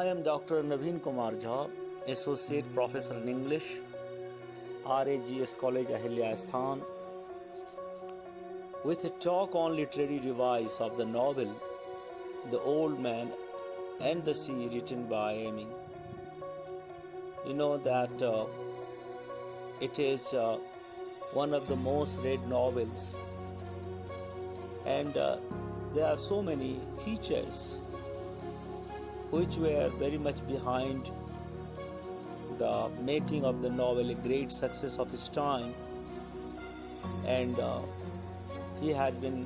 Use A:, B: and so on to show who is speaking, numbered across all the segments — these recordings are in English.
A: I am Dr. Naveen Kumar Jha, Associate Professor in English, RAGS College Ahilya with a talk on literary device of the novel The Old Man and the Sea, written by Heming. You know that it is one of the most read novels, and there are so many features which were very much behind the making of the novel a great success of his time, and he has been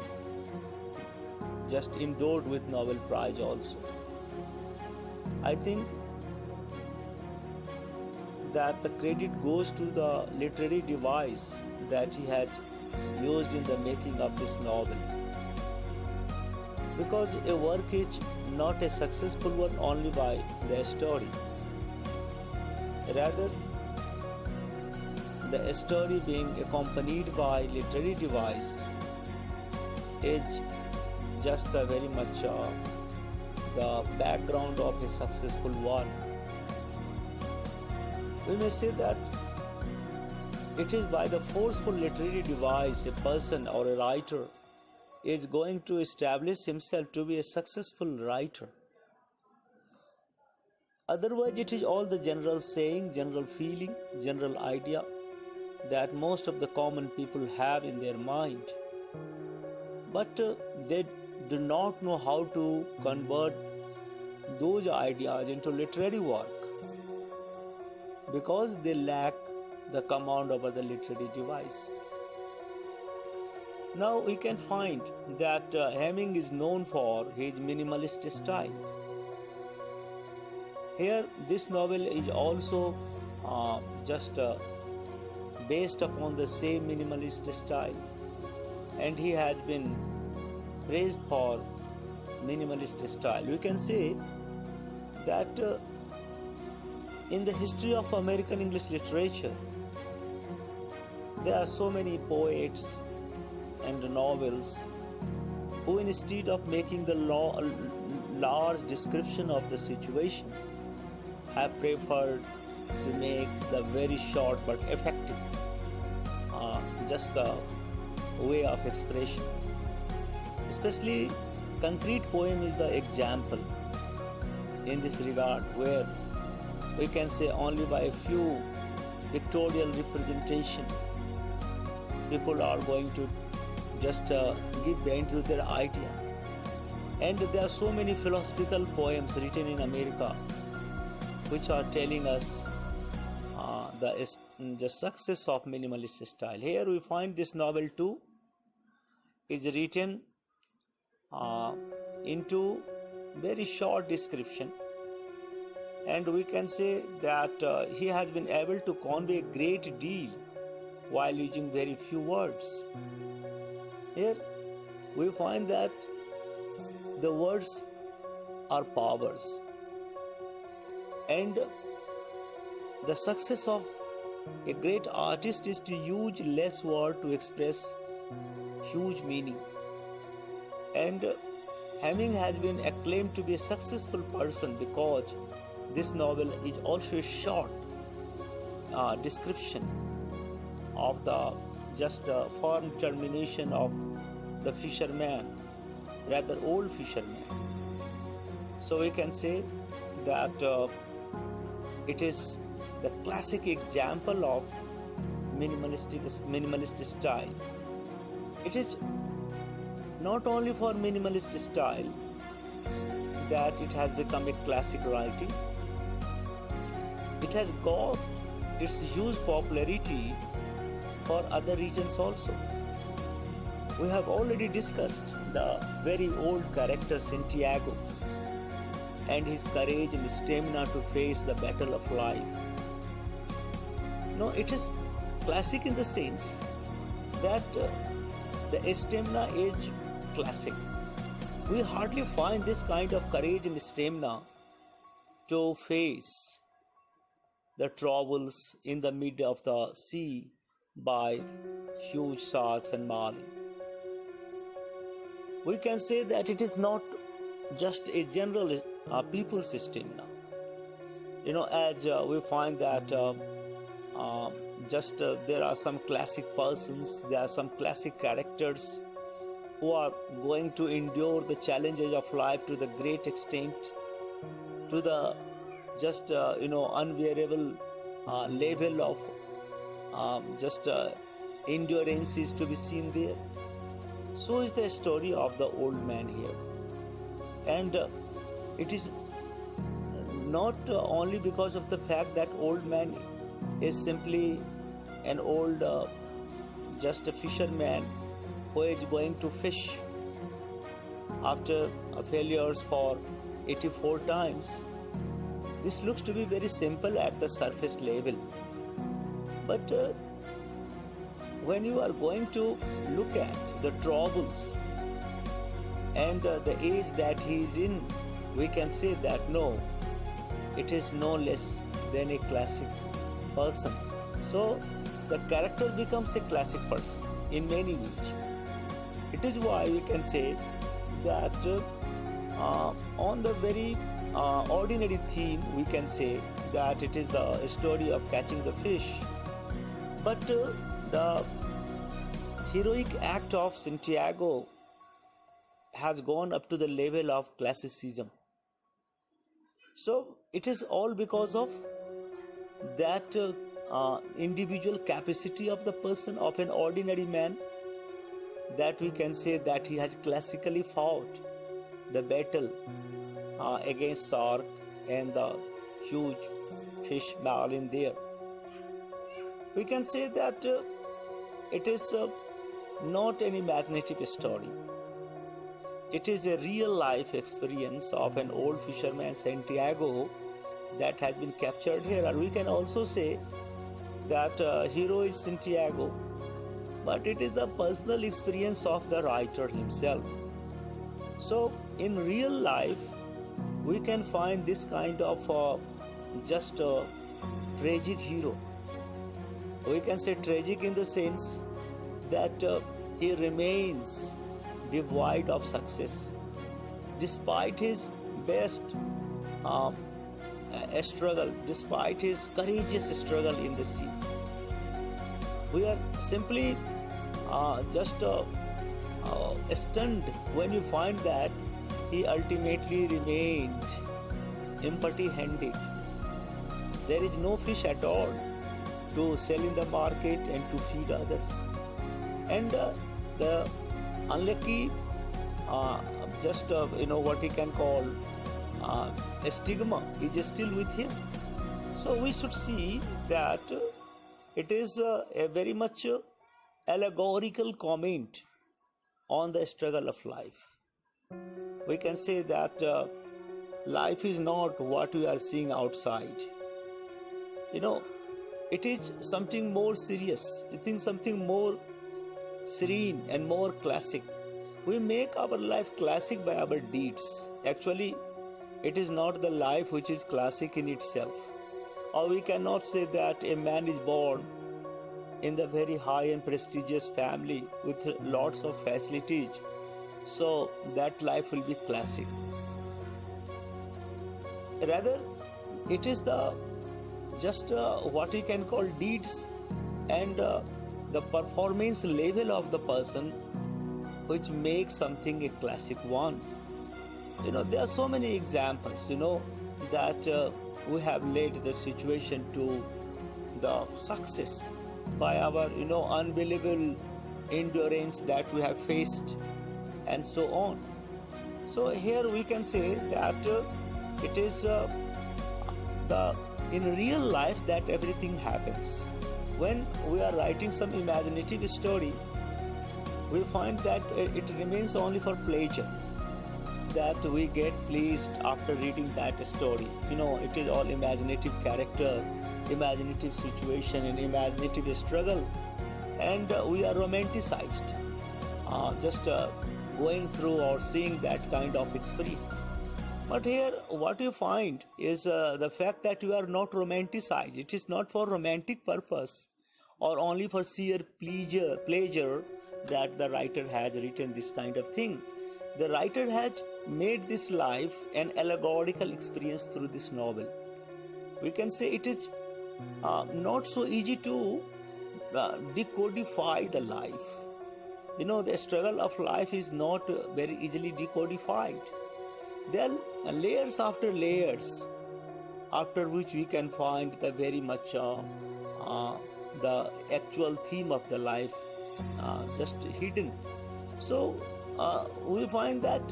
A: just endowed with Nobel Prize also. I think that the credit goes to the literary device that he had used in the making of this novel, because a work is not a successful one only by the story. Rather, the story being accompanied by literary device is just a very much the background of a successful work. We may say that it is by the forceful literary device a person or a writer is going to establish himself to be a successful writer. Otherwise, it is all the general saying, general feeling, general idea that most of the common people have in their mind. But they do not know how to convert those ideas into literary work, because they lack the command over the literary device. Now we can find that Heming is known for his minimalist style. Here, this novel is also based upon the same minimalist style, and he has been praised for minimalist style. We can say that in the history of American English literature, there are so many poets and novels who, instead of making the large description of the situation, have preferred to make the very short but effective just the way of expression. Especially concrete poem is the example in this regard, where we can say only by a few pictorial representation people are going to just give vent to their idea. And there are so many philosophical poems written in America which are telling us the success of minimalist style. Here we find this novel too is written into very short description, and we can say that he has been able to convey a great deal while using very few words. Here we find that the words are powers, and the success of a great artist is to use less word to express huge meaning. And Heming has been acclaimed to be a successful person because this novel is also a short description of the firm termination of the fisherman, rather old fisherman. So we can say that it is the classic example of minimalist style. It is not only for minimalist style that it has become a classic writing, it has got its huge popularity for other regions also. We have already discussed the very old character Santiago and his courage and stamina to face the battle of life. No, it is classic in the sense that the stamina is classic. We hardly find this kind of courage and stamina to face the troubles in the mid of the sea by huge sharks and marlin. We can say that it is not just a general people stamina. As we find that there are some classic persons, there are some classic characters who are going to endure the challenges of life to the great extent, to the unbearable level of endurance is to be seen there. So is the story of the old man here, and it is not only because of the fact that old man is simply an old just a fisherman who is going to fish after failures for 84 times. This looks to be very simple at the surface level, but when you are going to look at the troubles and the age that he is in, we can say that no, it is no less than a classic person. So the character becomes a classic person in many ways. It is why we can say that on the very ordinary theme, we can say that it is the story of catching the fish, but the heroic act of Santiago has gone up to the level of classicism. So it is all because of that individual capacity of the person, of an ordinary man, that we can say that he has classically fought the battle against shark and the huge fish ball in there. We can say that it is not an imaginative story. It is a real life experience of an old fisherman, Santiago, that has been captured here. Or we can also say that hero is Santiago, but it is the personal experience of the writer himself. So in real life, we can find this kind of just a tragic hero. We can say tragic in the sense that he remains devoid of success despite his best struggle, despite his courageous struggle in the sea. We are simply stunned when you find that he ultimately remained empty-handed. There is no fish at all to sell in the market and to feed others. And the unlucky, what he can call a stigma is still with him. So we should see that it is a very much allegorical comment on the struggle of life. We can say that life is not what we are seeing outside. It is something more serious. It is something more serene and more classic. We make our life classic by our deeds. Actually, it is not the life which is classic in itself. Or we cannot say that a man is born in the very high and prestigious family with lots of facilities, so that life will be classic. Rather, it is the what we can call deeds and the performance level of the person which makes something a classic one. There are so many examples, that we have led the situation to the success by our, unbelievable endurance that we have faced and so on. So here we can say that it is in real life that everything happens. When we are writing some imaginative story, we find that it remains only for pleasure, that we get pleased after reading that story. It is all imaginative character, imaginative situation and imaginative struggle, and we are romanticized going through or seeing that kind of experience. But here what you find is the fact that you are not romanticized. It is not for romantic purpose or only for sheer pleasure that the writer has written this kind of thing. The writer has made this life an allegorical experience through this novel. we can say it is not so easy to decodify the life. The struggle of life is not very easily decodified. There are layers after layers, after which we can find the very much the actual theme of the life just hidden. So we find that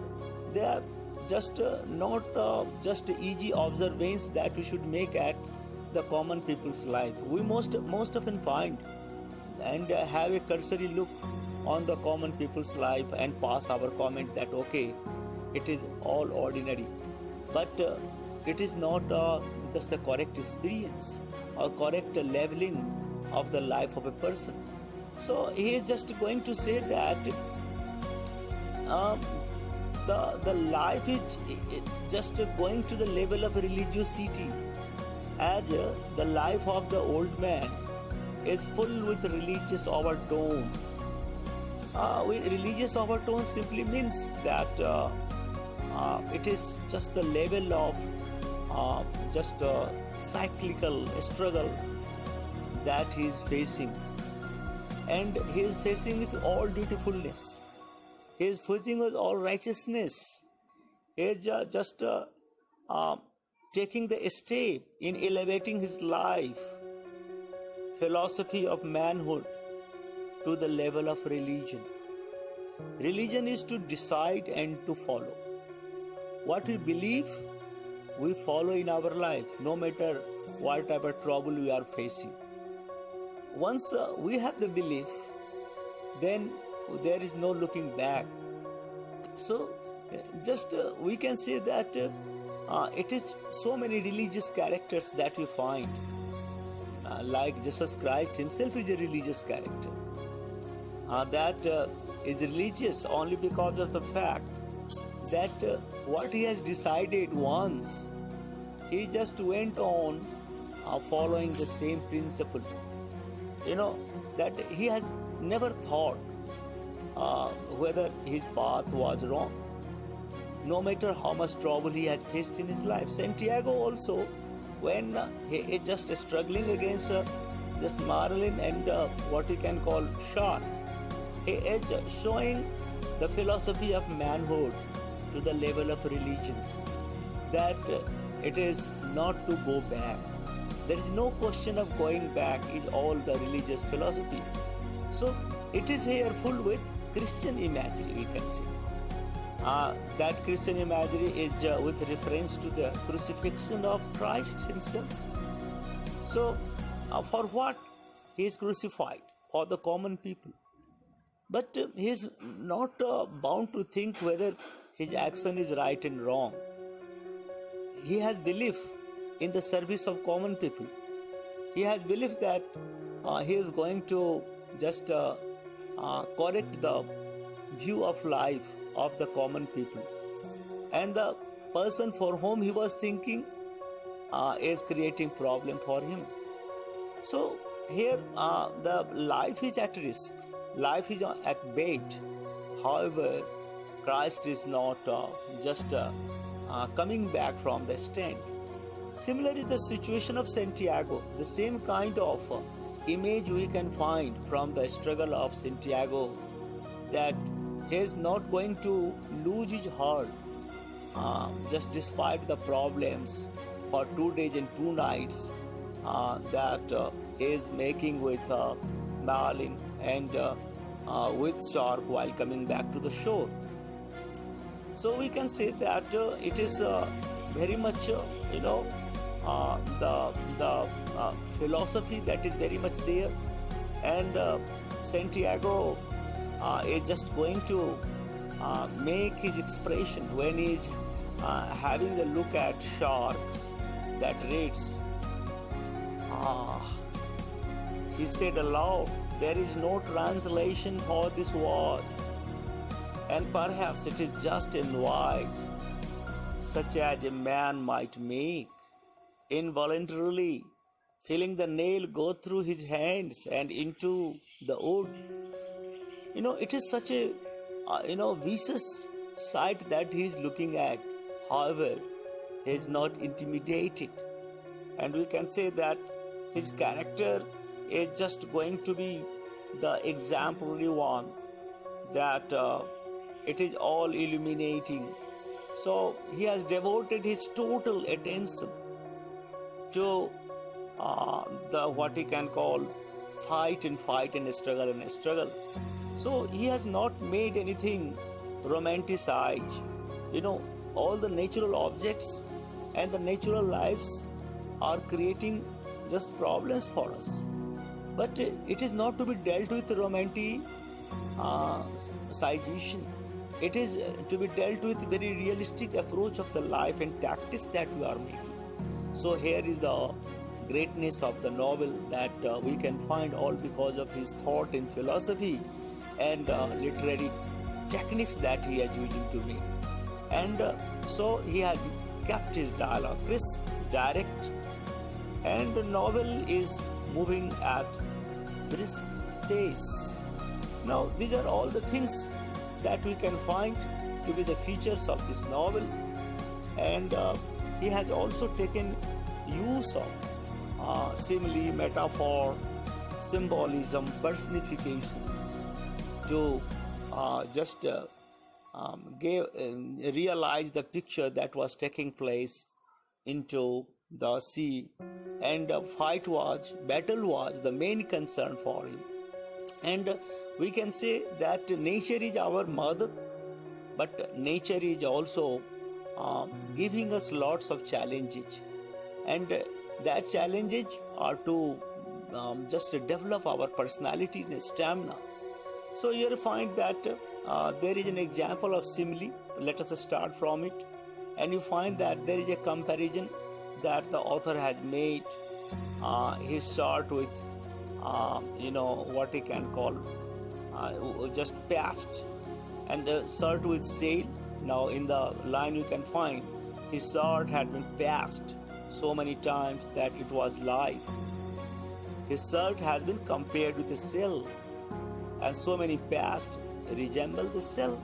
A: they are just not just easy observations that we should make at the common people's life. We most often find and have a cursory look on the common people's life and pass our comment that okay, it is all ordinary, but it is not just the correct experience or correct leveling of the life of a person. So he is just going to say that the life is just going to the level of religiosity, as the life of the old man is full with religious overtone. Religious overtone simply means that it is just the level of just a cyclical struggle that he is facing, and he is facing with all dutifulness. He is facing with all righteousness. He is just taking the step in elevating his life, philosophy of manhood, to the level of religion. Religion is to decide and to follow. What we believe, we follow in our life, no matter what type of trouble we are facing. Once we have the belief, then there is no looking back. So just we can say that it is so many religious characters that we find. Like Jesus Christ himself is a religious character. That is religious only because of the fact that what he has decided once, he just went on following the same principle. That he has never thought whether his path was wrong, no matter how much trouble he has faced in his life. Santiago also, when he is just struggling against just Marilyn and what we can call shark, he is showing the philosophy of manhood to the level of religion, that it is not to go back. There is no question of going back in all the religious philosophy. So it is here full with Christian imagery, we can say. That Christian imagery is with reference to the crucifixion of Christ himself. So for what he is crucified? For the common people. But he is not bound to think whether his action is right and wrong. He has belief in the service of common people. He has belief that he is going to just correct the view of life of the common people. And the person for whom he was thinking is creating problem for him. So here the life is at risk. Life is at bait. However, Christ is not just coming back from the stand. Similarly, the situation of Santiago, the same kind of image we can find from the struggle of Santiago, that he is not going to lose his heart just despite the problems for 2 days and 2 nights that he is making with Marilyn and with shark while coming back to the shore. So we can say that it is very much the philosophy that is very much there, and Santiago is just going to make his expression when he is having a look at sharks that reads, he said aloud, "There is no translation for this word, and perhaps it is just a noise such as a man might make, involuntarily feeling the nail go through his hands and into the wood." It is such a vicious sight that he is looking at. However, he is not intimidated. and we can say that his character is just going to be the exemplary one, that it is all illuminating. So he has devoted his total attention to the what he can call fight and struggle and struggle. So he has not made anything romanticized. All the natural objects and the natural lives are creating just problems for us. But it is not to be dealt with romanticization. It is to be dealt with very realistic approach of the life and tactics that we are making. So here is the greatness of the novel that we can find all because of his thought in philosophy and literary techniques that he is using to make. And so he has kept his dialogue crisp, direct, and the novel is moving at brisk pace. Now, these are all the things that we can find to be the features of this novel, and he has also taken use of simile, metaphor, symbolism, personifications to just realize the picture that was taking place into the sea, and battle was the main concern for him. And we can say that nature is our mother, but nature is also giving us lots of challenges, and that challenges are to just develop our personality and stamina. So here you find that there is an example of simile. Let us start from it, and you find that there is a comparison that the author has made his sword with what he can call just past, and the sword with sail. Now in the line you can find his sword had been passed so many times that it was live. His sword has been compared with a sail, and so many past resemble the sail.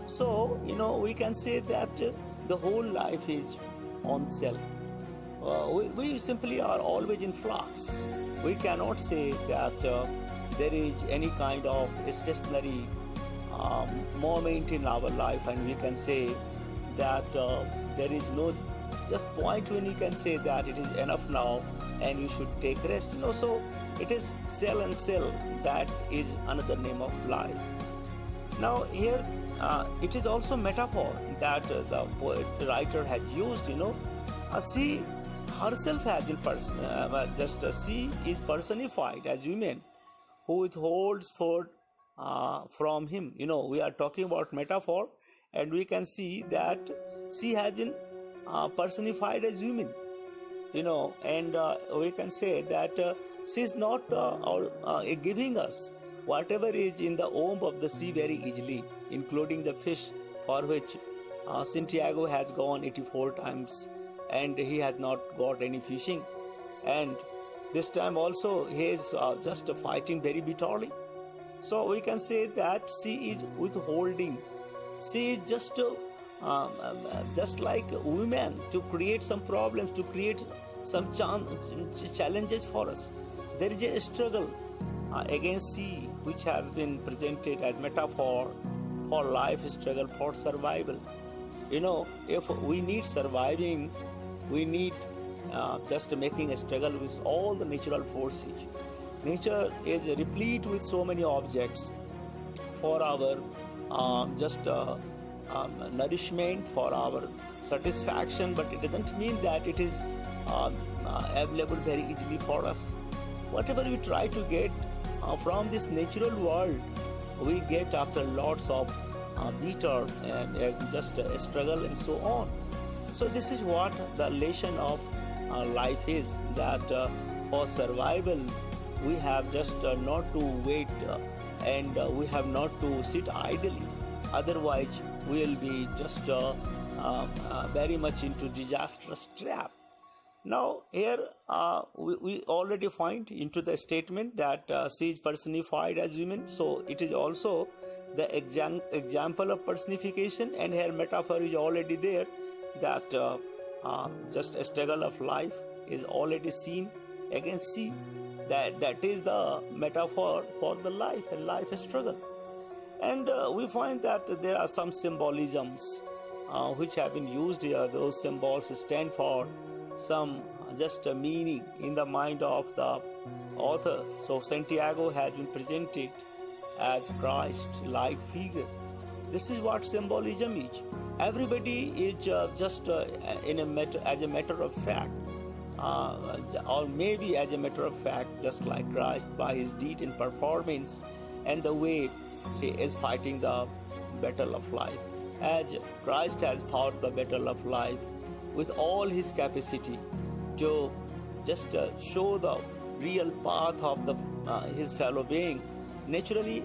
A: So we can say that the whole life is on sail. We simply are always in flux. We cannot say that there is any kind of stationary moment in our life, and we can say that there is no just point when you can say that it is enough now and you should take rest. So it is cell and cell, that is another name of life. Now here it is also metaphor that the poet writer has used. She herself has been she is personified as women who withholds food from him. We are talking about metaphor, and we can see that she has been personified as women. And we can say that she is not giving us whatever is in the womb of the sea very easily, including the fish, for which Santiago has gone 84 times and he has not got any fishing, and this time also he is just fighting very bitterly. So we can say that she is withholding. She is just like women, to create some problems, to create some challenges for us. There is a struggle against sea, which has been presented as metaphor for life struggle, for survival. If we need surviving, we need just making a struggle with all the natural forces. Nature is replete with so many objects for our nourishment, for our satisfaction, but it doesn't mean that it is available very easily for us. Whatever we try to get from this natural world, we get after lots of bitter and just struggle and so on. So this is what the lesson of life is, that for survival we have just not to wait and we have not to sit idly. Otherwise we will be just very much into disastrous trap. Now here we already find into the statement that she is personified as women, so it is also the example of personification, and here metaphor is already there, that just a struggle of life is already seen. Again, see that is the metaphor for the life and life struggle. And we find that there are some symbolisms which have been used here. Those symbols stand for some just a meaning in the mind of the author. So Santiago has been presented as Christ-like figure. This is what symbolism is. Everybody is just as a matter of fact, or maybe as a matter of fact, just like Christ by his deed and performance and the way he is fighting the battle of life. As Christ has fought the battle of life with all his capacity to just show the real path of his fellow being. Naturally,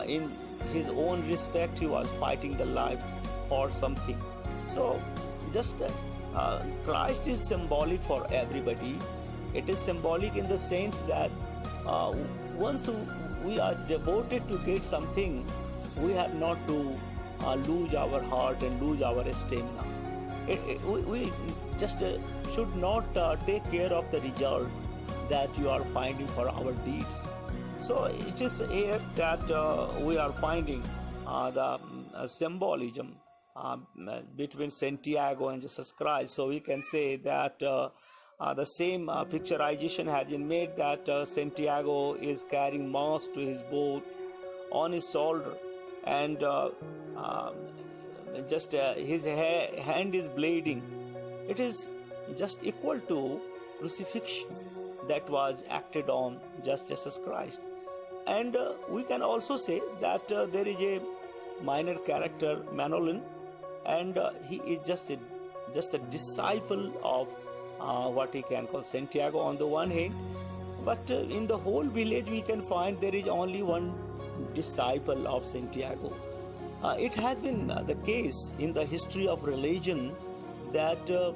A: in his own respect, he was fighting the life for something. So, just Christ is symbolic for everybody. It is symbolic in the sense that once we are devoted to get something, we have not to lose our heart and lose our stamina. We just should not take care of the result that you are finding for our deeds. So it is here that we are finding the symbolism between Santiago and Jesus Christ. So we can say that the same picturization has been made that Santiago is carrying mass to his boat on his shoulder, and just his hand is bleeding. It is just equal to crucifixion that was acted on just Jesus Christ. And we can also say that there is a minor character, Manolin, and he is just a disciple of what he can call Santiago on the one hand, but in the whole village we can find there is only one disciple of Santiago. It has been the case in the history of religion that a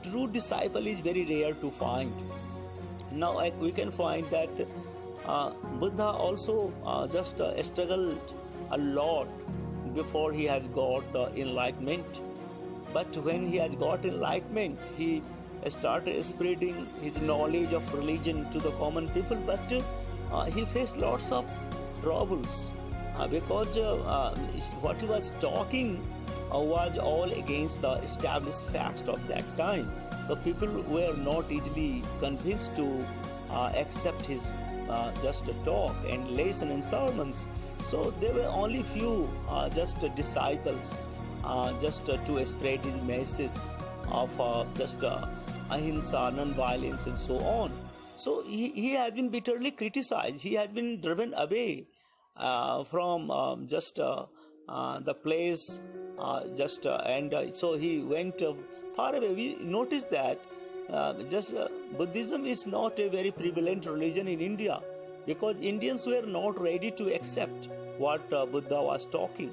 A: true disciple is very rare to find. Now we can find that Buddha also struggled a lot before he has got enlightenment. But when he has got enlightenment, he started spreading his knowledge of religion to the common people. But he faced lots of troubles because what he was talking was all against the established facts of that time. The people were not easily convinced to accept his just talk and lesson and sermons. So there were only few disciples to spread his message of ahimsa, non-violence, and so on. So he has been bitterly criticized. He has been driven away from the place, so he went far away. We notice that Buddhism is not a very prevalent religion in India because Indians were not ready to accept what Buddha was talking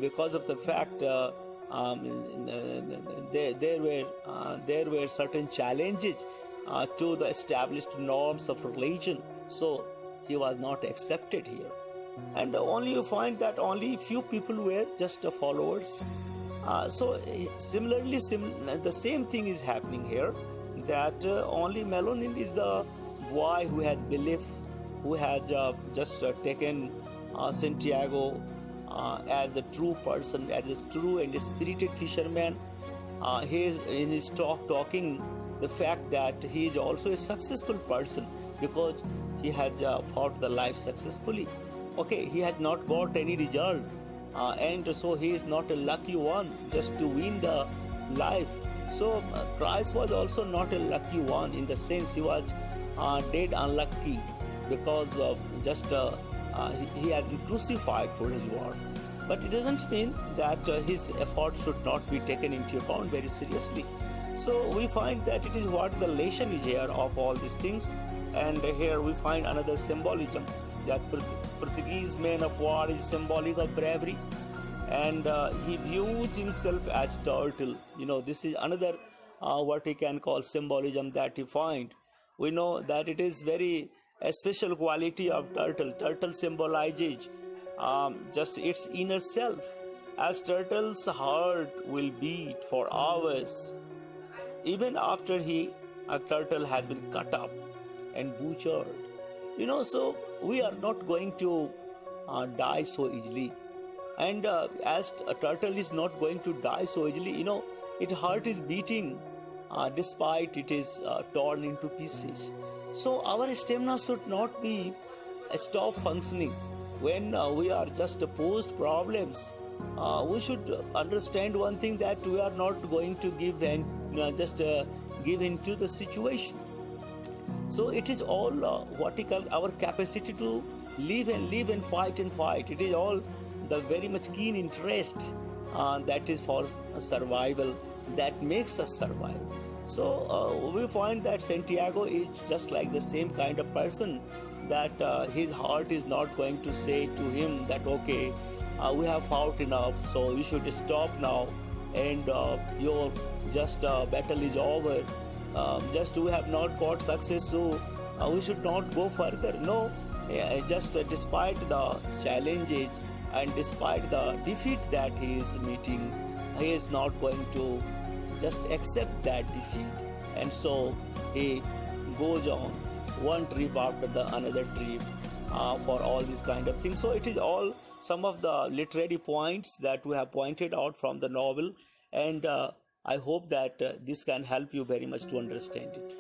A: because of the fact there were certain challenges to the established norms of religion. So he was not accepted here. And only you find that only few people were just followers. So similarly, the same thing is happening here, that only Melonin is the boy who has belief, who has taken Santiago as the true person, as a true and spirited fisherman. He is in his talking the fact that he is also a successful person because he has fought the life successfully. Okay, he has not got any result, and so he is not a lucky one just to win the life. So Christ was also not a lucky one in the sense he was dead unlucky because he had been crucified for his work. But it doesn't mean that his efforts should not be taken into account very seriously. So we find that it is what the lesson is here of all these things. And here we find another symbolism, that Portuguese man of war is symbolic of bravery, and he views himself as turtle. This is another what we can call symbolism that he find. We know that it is very a special quality of turtle. Turtle symbolizes just its inner self. As turtle's heart will beat for hours even after a turtle has been cut up and butchered. So we are not going to die so easily. And as a turtle is not going to die so easily, its heart is beating despite it is torn into pieces. So our stamina should not be stop functioning when we are just posed problems. We should understand one thing, that we are not going to give in, just give into the situation. So it is all what we call our capacity to live and fight and fight. It is all the very much keen interest that is for survival that makes us survive. So we find that Santiago is just like the same kind of person, that his heart is not going to say to him that, okay, we have fought enough, so you should stop now, and your just battle is over. Just we have not got success, so we should not go further. No, just despite the challenges and despite the defeat that he is meeting, he is not going to just accept that defeat, and so he goes on one trip after the another trip for all these kind of things. So it is all some of the literary points that we have pointed out from the novel, and I hope that this can help you very much to understand it.